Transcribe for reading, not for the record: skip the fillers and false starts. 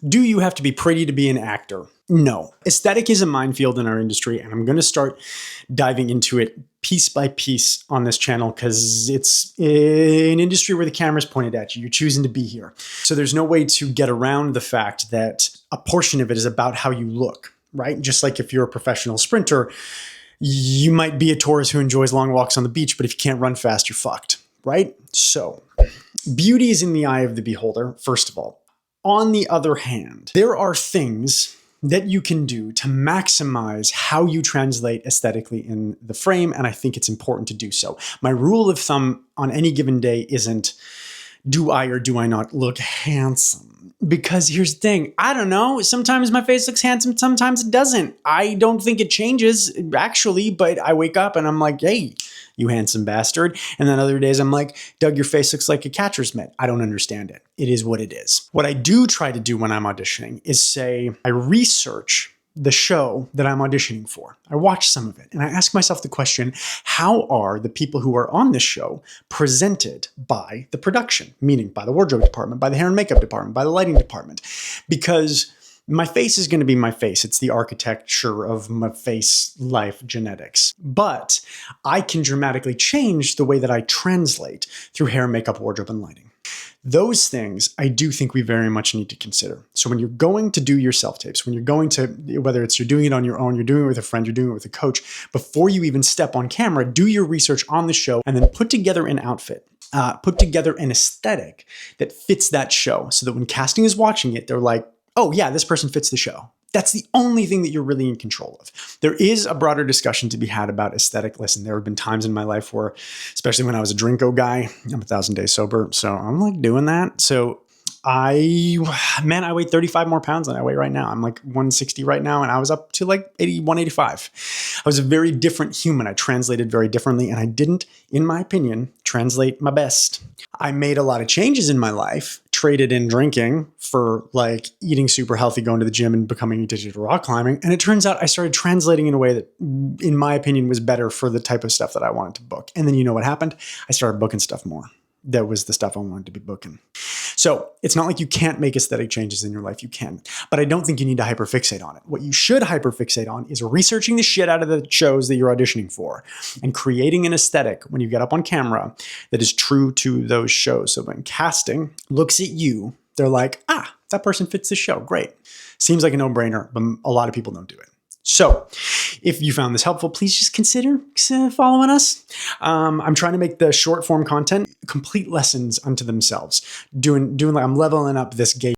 Do you have to be pretty to be an actor? No. Aesthetic is a minefield in our industry, and I'm going to start diving into it piece by piece on this channel because it's an industry where the camera's pointed at you. You're choosing to be here. So there's no way to get around the fact that a portion of it is about how you look, right? Just like if you're a professional sprinter, you might be a tourist who enjoys long walks on the beach, but if you can't run fast, you're fucked, right? So beauty is in the eye of the beholder, first of all. On the other hand, there are things that you can do to maximize how you translate aesthetically in the frame, and I think it's important to do so. My rule of thumb on any given day isn't, do I or do I not look handsome? Because here's the thing, I don't know, sometimes my face looks handsome, sometimes it doesn't. I don't think it changes, actually, but I wake up and I'm like, hey, you handsome bastard. And then other days I'm like, Doug, your face looks like a catcher's mitt. I don't understand it. It is what it is. What I do try to do when I'm auditioning is say, I research the show that I'm auditioning for. I watch some of it and I ask myself the question, how are the people who are on this show presented by the production? Meaning by the wardrobe department, by the hair and makeup department, by the lighting department. Because my face is going to be my face. It's the architecture of my face life genetics. But I can dramatically change the way that I translate through hair, makeup, wardrobe, and lighting. Those things I do think we very much need to consider. So when you're going to do your self-tapes, when you're going to, whether it's you're doing it on your own, you're doing it with a friend, you're doing it with a coach, before you even step on camera, do your research on the show and then put together an outfit. Put together an aesthetic that fits that show so that when casting is watching it, they're like, oh yeah, this person fits the show. That's the only thing that you're really in control of. There is a broader discussion to be had about aesthetic. Listen, there have been times in my life where, especially when I was a Drinko guy, I'm 1,000 days sober, so I'm like doing that. So I weigh 35 more pounds than I weigh right now. I'm like 160 right now, and I was up to like 185. I was a very different human. I translated very differently, and I didn't, in my opinion, translate my best. I made a lot of changes in my life, traded in drinking for like eating super healthy, going to the gym and becoming addicted to rock climbing. And it turns out I started translating in a way that, in my opinion, was better for the type of stuff that I wanted to book. And then you know what happened? I started booking stuff more. That was the stuff I wanted to be booking. So it's not like you can't make aesthetic changes in your life. You can, but I don't think you need to hyperfixate on it. What you should hyperfixate on is researching the shit out of the shows that you're auditioning for and creating an aesthetic when you get up on camera that is true to those shows. So when casting looks at you, they're like, ah, that person fits the show. Great. Seems like a no-brainer, but a lot of people don't do it. So if you found this helpful, please just consider following us. I'm trying to make the short form content complete lessons unto themselves. Doing like I'm leveling up this gay